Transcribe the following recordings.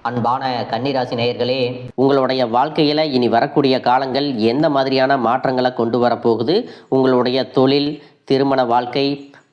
அன்பான கன்னிராசி நேயர்களே, உங்களுடைய வாழ்க்கையில் இனி வரக்கூடிய காலங்கள் எந்த மாதிரியான மாற்றங்களை கொண்டு வரப்போகுது? உங்களுடைய தொழில், திருமண வாழ்க்கை,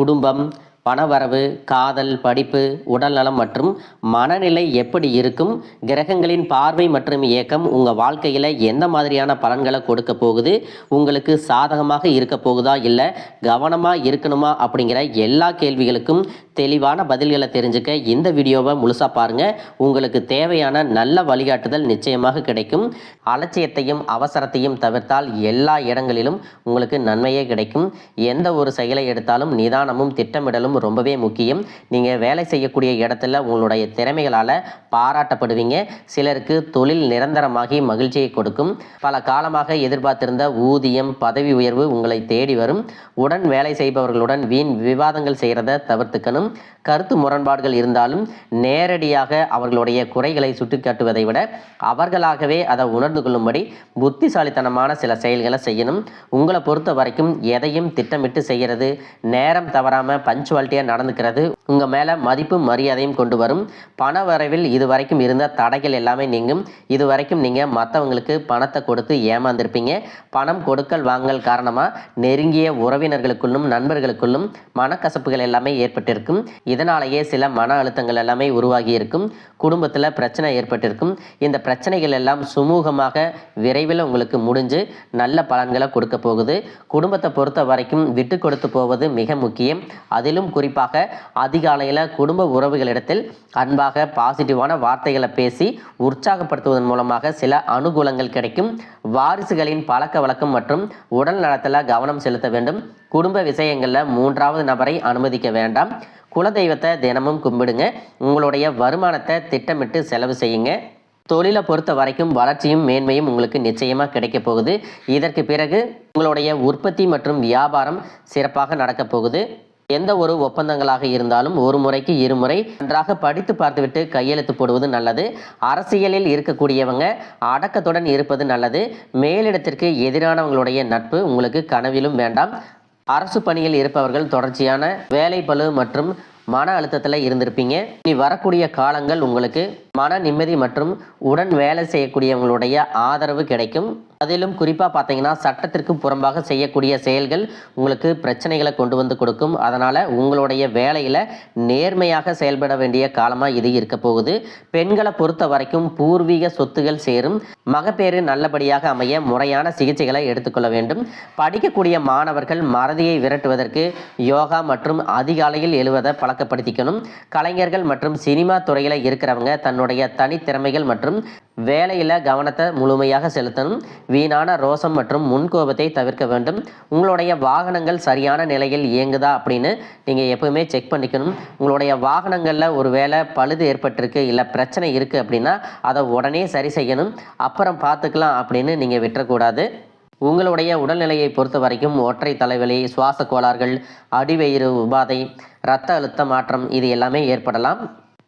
குடும்பம், பணவரவு, காதல், படிப்பு, உடல்நலம் மற்றும் மனநிலை எப்படி இருக்கும்? கிரகங்களின் பார்வை மற்றும் இயக்கம் உங்கள் வாழ்க்கையில் எந்த மாதிரியான பலன்களை கொடுக்க போகுது? உங்களுக்கு சாதகமாக இருக்க போகுதா, இல்லை கவனமாக இருக்கணுமா? அப்படிங்கிற எல்லா கேள்விகளுக்கும் தெளிவான பதில்களை தெரிஞ்சுக்க இந்த வீடியோவை முழுசாக பாருங்கள். உங்களுக்கு தேவையான நல்ல வழிகாட்டுதல் நிச்சயமாக கிடைக்கும். அலட்சியத்தையும் அவசரத்தையும் தவிர்த்தால் எல்லா இடங்களிலும் உங்களுக்கு நன்மையே கிடைக்கும். எந்த ஒரு செயலை எடுத்தாலும் நிதானமும் திட்டமிடலும் ரொம்பவே முக்கியம். நீங்கள் வேலை செய்யக்கூடிய இடத்துல உங்களுடைய திறமைகளால் பாராட்டப்படுவீங்க. சிலருக்கு தொழில் நிரந்தரமாகி மகிழ்ச்சியை கொடுக்கும். பல காலமாக எதிர்பார்த்திருந்த ஊதியம், பதவி உயர்வு உங்களை தேடி வரும். உடன் வேலை செய்பவர்களுடன் வீண் விவாதங்கள் செய்கிறத தவிர்த்துக்கணும். கருத்து முரண்பாடுகள் இருந்தாலும் நேரடியாக அவர்களுடைய குறைகளை சுட்டிக்காட்டுவதை விட அவர்களாகவே அதை உணர்ந்து கொள்ளும்படி புத்திசாலித்தனமான சில செயல்களை செய்யணும். உங்களை பொறுத்த வரைக்கும் எதையும் திட்டமிட்டு செய்கிறது, நேரம் தவறாமல் பஞ்சுவாலிட்டியாக நடந்துக்கிறது உங்கள் மேலே மதிப்பு மரியாதையும் கொண்டு வரும். பண வரவில் இதுவரைக்கும் இருந்த தடைகள் எல்லாமே நீங்கும். இதுவரைக்கும் நீங்கள் மற்றவங்களுக்கு பணத்தை கொடுத்து ஏமாந்திருப்பீங்க. பணம் கொடுக்கல் வாங்கல் காரணமாக நெருங்கிய உறவினர்களுக்குள்ளும் நண்பர்களுக்குள்ளும் மனக்கசப்புகள் எல்லாமே ஏற்பட்டிருக்கும். இதனாலேயே சில மன அழுத்தங்கள் எல்லாமே உருவாகி இருக்கும். குடும்பத்தில் பிரச்சனை ஏற்பட்டிருக்கும். இந்த பிரச்சனைகள் எல்லாம் சுமூகமாக விரைவில் உங்களுக்கு முடிஞ்சு நல்ல பலன்களை கொடுக்க போகுது. குடும்பத்தை பொறுத்த வரைக்கும் விட்டு கொடுத்து போவது மிக முக்கியம். அதிலும் குறிப்பாக அதிகாலையில் குடும்ப உறவுகளிடத்தில் அன்பாக பாசிட்டிவான வார்த்தைகளை பேசி உற்சாகப்படுத்துவதன் மூலமாக சில அனுகூலங்கள் கிடைக்கும். வாரிசுகளின் பழக்க வழக்கம் மற்றும் உடல் நலத்தில் கவனம் செலுத்த வேண்டும். குடும்ப விஷயங்களில் மூன்றாவது நபரை அனுமதிக்க வேண்டாம். குலதெய்வத்தை தினமும் கும்பிடுங்க. உங்களுடைய வருமானத்தை திட்டமிட்டு செலவு செய்யுங்க. தொழிலை பொறுத்த வரைக்கும் வளர்ச்சியும் மேன்மையும் உங்களுக்கு நிச்சயமாக கிடைக்க போகுது. இதற்கு பிறகு உங்களுடைய உற்பத்தி மற்றும் வியாபாரம் சிறப்பாக நடக்க போகுது. எந்த ஒரு ஒப்பந்தங்களாக இருந்தாலும் ஒரு முறைக்கு இருமுறை நன்றாக படித்து பார்த்துவிட்டு கையெழுத்து போடுவது நல்லது. அரசியலில் இருக்கக்கூடியவங்க அடக்கத்துடன் இருப்பது நல்லது. மேலிடத்திற்கு எதிரானவங்களுடைய நட்பு உங்களுக்கு கனவிலும் வேண்டாம். அரசு பணியில் இருப்பவர்கள் தொடர்ச்சியான வேலை பளு மற்றும் மன அழுத்தத்தில் இருந்திருப்பீங்க. இனி வரக்கூடிய காலங்கள் உங்களுக்கு மன நிம்மதி மற்றும் உடன் வேலை செய்யக்கூடியவங்களுடைய ஆதரவு கிடைக்கும். அதிலும் குறிப்பாக பார்த்தீங்கன்னா சட்டத்திற்கு புறம்பாக செய்யக்கூடிய செயல்கள் உங்களுக்கு பிரச்சனைகளை கொண்டு வந்து கொடுக்கும். அதனால் உங்களுடைய வேலையில் நேர்மையாக செயல்பட வேண்டிய காலமாக இது இருக்க போகுது. பெண்களை பொறுத்த வரைக்கும் பூர்வீக சொத்துகள் சேரும். மகப்பேறு நல்லபடியாக அமைய முறையான சிகிச்சைகளை எடுத்துக்கொள்ள வேண்டும். படிக்கக்கூடிய மாணவர்கள் மறதியை விரட்டுவதற்கு யோகா மற்றும் அதிகாலையில் எழுவதை பழக்கப்படுத்திக்கணும். கலைஞர்கள் மற்றும் சினிமா துறையில் இருக்கிறவங்க தன்னுடைய தனித்திறமைகள் மற்றும் வேலையில் கவனத்தை முழுமையாக செலுத்தணும். வீணான ரோசம் மற்றும் முன்கோபத்தை தவிர்க்க வேண்டும். உங்களுடைய வாகனங்கள் சரியான நிலையில் இயங்குதா அப்படின்னு நீங்கள் எப்பவுமே செக் பண்ணிக்கணும். உங்களுடைய வாகனங்களில் ஒரு வேளை பழுது ஏற்பட்டிருக்கு, இல்லை பிரச்சனை இருக்குது அப்படின்னா அதை உடனே சரி செய்யணும். அப்புறம் பார்த்துக்கலாம் அப்படின்னு நீங்கள் விட்டுறக்கூடாது. உங்களுடைய உடல்நிலையை பொறுத்த வரைக்கும் ஒற்றை தலைவலி, சுவாச கோளாறுகள், அடிவயிறு உபாதை, இரத்த அழுத்த மாற்றம் இது எல்லாமே ஏற்படலாம்.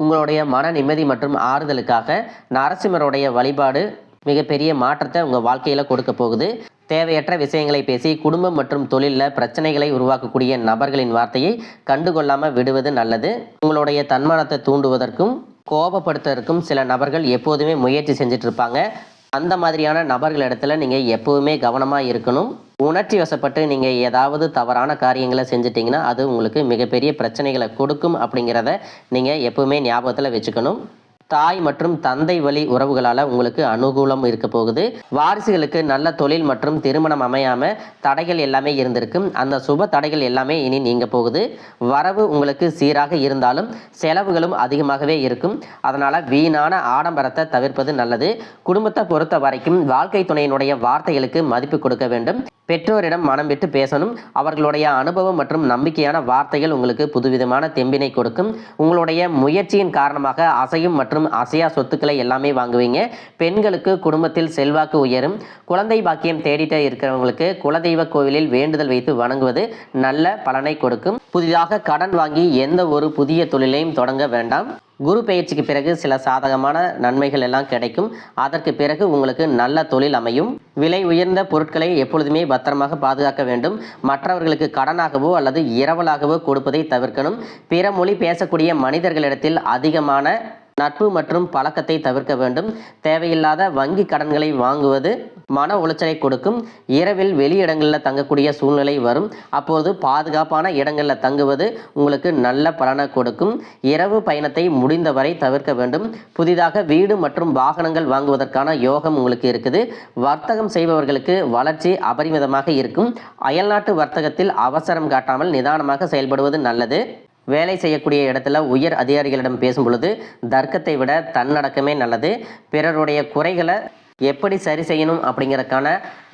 உங்களுடைய மன நிம்மதி மற்றும் ஆறுதலுக்காக நரசிம்மருடைய வழிபாடு மிகப்பெரிய மாற்றத்தை உங்கள் வாழ்க்கையில் கொடுக்க போகுது. தேவையற்ற விஷயங்களை பேசி குடும்பம் மற்றும் தொழிலில் பிரச்சனைகளை உருவாக்கக்கூடிய நபர்களின் வார்த்தையை கண்டுகொள்ளாமல் விடுவது நல்லது. உங்களுடைய தன்மானத்தை தூண்டுவதற்கும் கோபப்படுத்துவதற்கும் சில நபர்கள் எப்போதுமே முயற்சி செஞ்சுட்டு இருப்பாங்க. அந்த மாதிரியான நபர்களிடத்துல நீங்கள் எப்போவுமே கவனமாக இருக்கணும். உணர்ச்சி வசப்பட்டு நீங்கள் ஏதாவது தவறான காரியங்களை செஞ்சிட்டிங்கன்னா அது உங்களுக்கு மிகப்பெரிய பிரச்சனைகளை கொடுக்கும் அப்படிங்கிறத நீங்கள் எப்போவுமே ஞாபகத்தில் வச்சுக்கணும். தாய் மற்றும் தந்தை வழி உறவுகளால் உங்களுக்கு அனுகூலம் இருக்க போகுது. வாரிசுகளுக்கு நல்ல தொழில் மற்றும் திருமணம் அமையாமல் தடைகள் எல்லாமே இருந்திருக்கும். அந்த சுப தடைகள் எல்லாமே இனி நீங்க போகுது. வரவு உங்களுக்கு சீராக இருந்தாலும் செலவுகளும் அதிகமாகவே இருக்கும். அதனால் வீணான ஆடம்பரத்தை தவிர்ப்பது நல்லது. குடும்பத்தை பொறுத்த வரைக்கும் வாழ்க்கை துணையினுடைய வார்த்தைகளுக்கு மதிப்பு கொடுக்க வேண்டும். பெற்றோரிடம் மனம் விட்டு பேசணும். அவர்களுடைய அனுபவம் மற்றும் நம்பிக்கையான வார்த்தைகள் உங்களுக்கு புதுவிதமான தெம்பினை கொடுக்கும். உங்களுடைய முயற்சியின் காரணமாக அசையும் மற்றும் அசையா சொத்துக்களை எல்லாமே வாங்குவீங்க. பெண்களுக்கு குடும்பத்தில் செல்வாக்கு உயரும். குழந்தை பாக்கியம் தேடிட்டே இருக்கிறவங்களுக்கு குலதெய்வ கோவிலில் வேண்டுதல் வைத்து வணங்குவது நல்ல பலனை கொடுக்கும். புதிதாக கடன் வாங்கி எந்த ஒரு புதிய தொழிலையும் தொடங்க வேண்டாம். குரு பெயர்ச்சிக்கு பிறகு சில சாதகமான நன்மைகள் எல்லாம் கிடைக்கும். அதற்கு பிறகு உங்களுக்கு நல்ல தொழில் அமையும். விலை உயர்ந்த பொருட்களை எப்பொழுதுமே பத்திரமாக பாதுகாக்க வேண்டும். மற்றவர்களுக்கு கடனாகவோ அல்லது இரவலாகவோ கொடுப்பதை தவிர்க்கணும். பிற மொழி பேசக்கூடிய மனிதர்களிடத்தில் அதிகமான நட்பு மற்றும் பழக்கத்தை தவிர்க்க வேண்டும். தேவையில்லாத வங்கி கடன்களை வாங்குவது மன உளைச்சலை கொடுக்கும். இரவில் வெளியிடங்களில் தங்கக்கூடிய சூழ்நிலை வரும். அப்போது பாதுகாப்பான இடங்களில் தங்குவது உங்களுக்கு நல்ல பலனை கொடுக்கும். இரவு பயணத்தை முடிந்தவரை தவிர்க்க வேண்டும். புதிதாக வீடு மற்றும் வாகனங்கள் வாங்குவதற்கான யோகம் உங்களுக்கு இருக்குது. வர்த்தகம் செய்பவர்களுக்கு வளர்ச்சி அபரிமிதமாக இருக்கும். அயல்நாட்டு வர்த்தகத்தில் அவசரம் காட்டாமல் நிதானமாக செயல்படுவது நல்லது. வேலை செய்யக்கூடிய இடத்துல உயர் அதிகாரிகளிடம் பேசும் பொழுது தர்க்கத்தை விட தன்னடக்கமே நல்லது. பிறருடைய குறைகளை எப்படி சரி செய்யணும் அப்படிங்கிறதுக்கான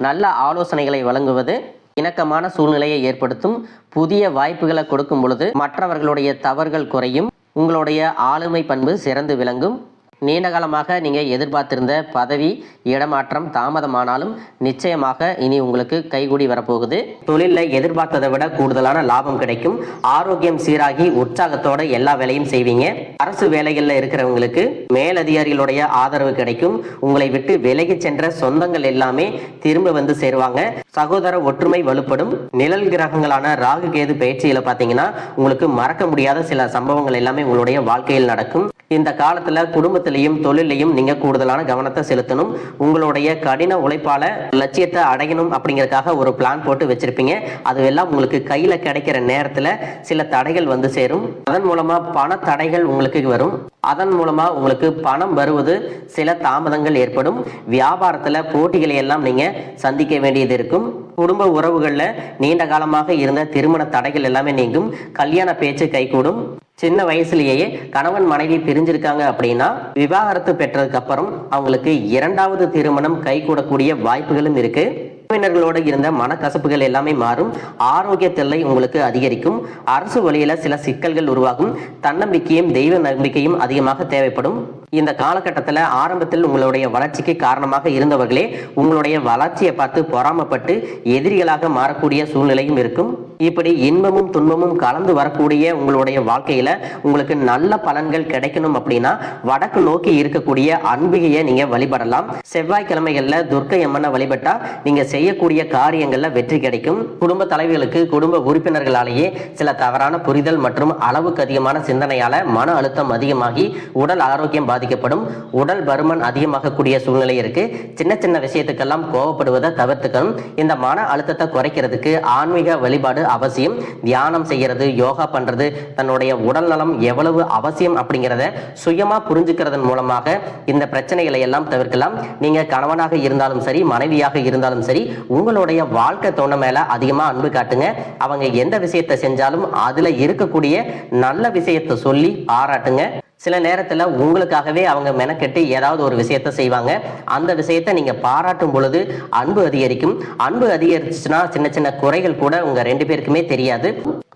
நல்ல ஆலோசனைகளை வழங்குவது இணக்கமான சூழ்நிலையை ஏற்படுத்தும். புதிய வாய்ப்புகளை கொடுக்கும் பொழுது மற்றவர்களுடைய தவறுகள் குறையும். உங்களுடைய ஆளுமை பண்பு சிறந்து விளங்கும். நீண்ட காலமாக நீங்கள் எதிர்பார்த்திருந்த பதவி இடமாற்றம் தாமதமானாலும் நிச்சயமாக இனி உங்களுக்கு கைகூடி வரப்போகுது. தொழிலில் எதிர்பார்த்ததை விட கூடுதலான லாபம் கிடைக்கும். ஆரோக்கியம் சீராகி உற்சாகத்தோட எல்லா வேலையும் செய்வீங்க. அரசு வேலைகளில் இருக்கிறவங்களுக்கு மேலதிகாரிகளுடைய ஆதரவு கிடைக்கும். உங்களை விட்டு விலகி சென்ற சொந்தங்கள் எல்லாமே திரும்ப வந்து சேருவாங்க. சகோதர ஒற்றுமை வலுப்படும். நிழல் கிரகங்களான ராகு கேது பயிற்சியில பார்த்தீங்கன்னா உங்களுக்கு மறக்க முடியாத சில சம்பவங்கள் எல்லாமே உங்களுடைய வாழ்க்கையில் நடக்கும். இந்த காலத்துல குடும்பத்திலையும் தொழிலையும் நீங்க கூடுதலான கவனத்தை செலுத்தணும். உங்களுடைய கடின உழைப்பால லட்சியத்தை அடையணும் அப்படிங்கறதுக்காக ஒரு பிளான் போட்டு வச்சிருப்பீங்க. அதுவெல்லாம் உங்களுக்கு கையில கிடைக்கிற நேரத்துல சில தடைகள் வந்து சேரும். அதன் மூலமா பண தடைகள் உங்களுக்கு வரும். அதன் மூலமா உங்களுக்கு பணம் வருவது சில தாமதங்கள் ஏற்படும். வியாபாரத்துல போட்டிகளை எல்லாம் நீங்க சந்திக்க வேண்டியது இருக்கும். குடும்ப உறவுகள்ல நீண்ட காலமாக இருந்த திருமண தடைகள் எல்லாமே நீங்கும். கல்யாண பேச்சு கைகூடும். சின்ன வயசுலேயே கணவன் மனைவி பிரிஞ்சிருக்காங்க அப்படின்னா விவாகரத்து பெற்றதுக்கு அப்புறம் அவங்களுக்கு இரண்டாவது திருமணம் கைகூடக்கூடிய வாய்ப்புகளும் இருக்கு. உறவினர்களோடு இருந்த மனக்கசப்புகள் எல்லாமே மாறும். ஆரோக்கிய தொல்லை உங்களுக்கு அதிகரிக்கும். அரசு வழியில சில சிக்கல்கள் உருவாகும். தன்னம்பிக்கையும் தெய்வ நம்பிக்கையும் அதிகமாக தேவைப்படும். இந்த காலகட்டத்தில் ஆரம்பத்தில் உங்களுடைய வளர்ச்சிக்கு காரணமாக இருந்தவர்களே உங்களுடைய வளர்ச்சியை பார்த்து பொறாமப்பட்டு எதிரிகளாக மாறக்கூடிய சூழ்நிலையும் இருக்கும். இப்படி இன்பமும் துன்பமும் கலந்து வரக்கூடிய உங்களுடைய வாழ்க்கையில உங்களுக்கு நல்ல பலன்கள் கிடைக்கணும் அப்படின்னா வடக்கு நோக்கி இருக்கக்கூடிய அன்பிகையை நீங்க வழிபடலாம். செவ்வாய்க்கிழமைகள்ல துர்க்கை அம்மனை வழிபட்டா நீங்க செய்யக்கூடிய காரியங்கள்ல வெற்றி கிடைக்கும். குடும்ப தலைவர்களுக்கு குடும்ப உறுப்பினர்களாலேயே சில தவறான புரிதல் மற்றும் அளவுக்கு அதிகமான சிந்தனையால மன அழுத்தம் அதிகமாகி உடல் ஆரோக்கியம் பாதிக்கப்படும். உடல் பருமன் அதிகமாகக்கூடிய சூழ்நிலை இருக்கு. சின்ன சின்ன விஷயத்துக்கெல்லாம் கோவப்படுவதை தவிர்த்துக்கணும். இந்த மன அழுத்தத்தை குறைக்கிறதுக்கு ஆன்மீக வழிபாடு அவசியம். தியானம் செய்யறது, யோகா பண்றது, தன்னுடைய உடல் நலம் எவ்வளவு அவசியம் அப்படிங்கிறத சுயமா புரிஞ்சுக்கிறதன் மூலமாக இந்த பிரச்சனைகளை எல்லாம் தவிர்க்கலாம். நீங்க கணவனாக இருந்தாலும் சரி, மனைவியாக இருந்தாலும் சரி, உங்களுடைய வாழ்க்கை துணை மேல அதிகமா அன்பு காட்டுங்க. அவங்க எந்த விஷயத்தை செஞ்சாலும் அதுல இருக்கக்கூடிய நல்ல விஷயத்தை சொல்லி பாராட்டுங்க. சில நேரத்துல உங்களுக்காகவே அவங்க மெனக்கெட்டு ஏதாவது ஒரு விஷயத்த செய்வாங்க. அந்த விஷயத்த நீங்க பாராட்டும் பொழுது அன்பு அதிகரிக்கும். அன்பு அதிகரிச்சுன்னா சின்ன சின்ன குறைகள் கூட உங்க ரெண்டு பேருக்குமே தெரியாது.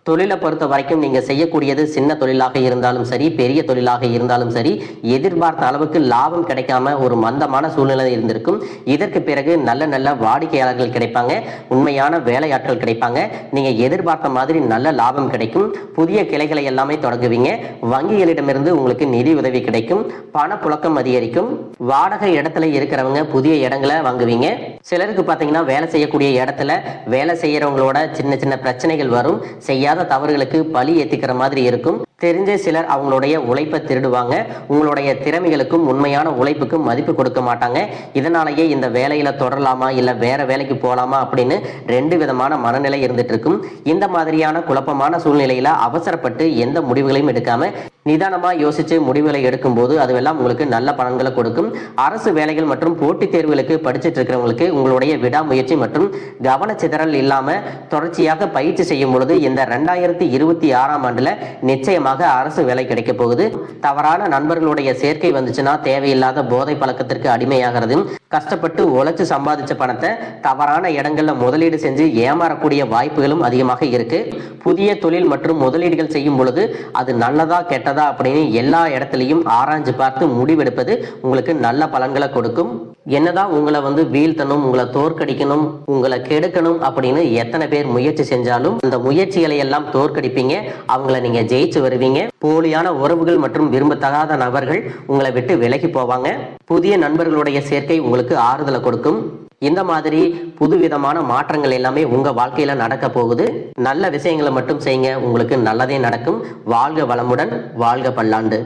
தொழிலை பொறுத்த வரைக்கும் நீங்க செய்யக்கூடியது சின்ன தொழிலாக இருந்தாலும் சரி, பெரிய தொழிலாக இருந்தாலும் சரி, எதிர்பார்த்த அளவுக்கு லாபம் கிடைக்காம ஒரு மந்தமான சூழ்நிலை இருந்திருக்கும். இதற்கு பிறகு நல்ல நல்ல வாடிக்கையாளர்கள் கிடைப்பாங்க. உண்மையான வேலையாட்கள் கிடைப்பாங்க. நீங்க எதிர்பார்த்த மாதிரி நல்ல லாபம் கிடைக்கும். புதிய கிளைகளை எல்லாமே தொடங்குவீங்க. வங்கிகளிடமிருந்து உங்களுக்கு நிதி உதவி கிடைக்கும். பணப்புழக்கம் அதிகரிக்கும். வாடகை இடத்துல இருக்கிறவங்க புதிய இடங்களை வாங்குவீங்க. சிலருக்கு பார்த்தீங்கன்னா வேலை செய்யக்கூடிய இடத்துல வேலை செய்யறவங்களோட சின்ன சின்ன பிரச்சனைகள் வரும். செய்யாத தவறுகளுக்கு பழி ஏத்திக்கிற மாதிரி இருக்கும். தெரிஞ்ச சிலர் அவங்களுடைய உழைப்பை திருடுவாங்க. உங்களுடைய திறமைகளுக்கும் உண்மையான உழைப்புக்கும் மதிப்பு கொடுக்க மாட்டாங்க. இதனாலேயே இந்த வேலையில தொடரலாமா இல்ல வேற வேலைக்கு போகலாமா அப்படின்னு ரெண்டு விதமான மனநிலை இருந்துட்டு இருக்கும். இந்த மாதிரியான குழப்பமான சூழ்நிலையில அவசரப்பட்டு எந்த முடிவுகளையும் எடுக்காம நிதானமா யோசிச்சு முடிவுகளை எடுக்கும் போது அதுவெல்லாம் உங்களுக்கு நல்ல பலன்களை கொடுக்கும். அரசு வேலைகள் மற்றும் போட்டித் தேர்வுகளுக்கு படிச்சுட்டு இருக்கிறவங்களுக்கு உங்களுடைய விடாமுயற்சி மற்றும் கவனச்சிதறல் இல்லாம தொடர்ச்சியாக பயிற்சி செய்யும் பொழுது இந்த 2026ஆம் ஆண்டுல நிச்சயமாக அரசு வேலை கிடைக்க போகுது. தவறான நண்பர்களுடைய சேர்க்கை வந்துச்சுன்னா தேவையில்லாத போதை பழக்கத்திற்கு அடிமையாகிறதும், கஷ்டப்பட்டு உழைச்சு சம்பாதிச்ச பணத்தை தவறான இடங்கள்ல முதலீடு செஞ்சு ஏமாறக்கூடிய வாய்ப்புகளும் அதிகமாக இருக்கு. புதிய தொழில் மற்றும் முதலீடுகள் செய்யும் பொழுது அது நல்லதா கெட்டதா அப்படின்னு எல்லா இடத்துலையும் ஆராய்ஞ்சு பார்த்து முடிவெடுப்பது உங்களுக்கு நல்ல பலன்களை கொடுக்கும். என்னதான் உங்களை வீழ்த்தணும், உங்களை தோற்கடிக்கணும், உங்களை கெடுக்கணும் அப்படின்னு எத்தனை பேர் முயற்சி செஞ்சாலும் அந்த முயற்சிகளை எல்லாம் தோற்கடிப்பீங்க. அவங்கள நீங்க ஜெயிச்சு வருவீங்க. போலியான உறவுகள் மற்றும் விரும்பத்தகாத நபர்கள் உங்களை விட்டு விலகி போவாங்க. புதிய நண்பர்களுடைய சேர்க்கை உங்களுக்கு ஆறுதலை கொடுக்கும். இந்த மாதிரி புதுவிதமான மாற்றங்கள் எல்லாமே உங்க வாழ்க்கையில நடக்க போகுது. நல்ல விஷயங்களை மட்டும் செய்யுங்க, உங்களுக்கு நல்லதே நடக்கும். வாழ்க வளமுடன், வாழ்க பல்லாண்டு.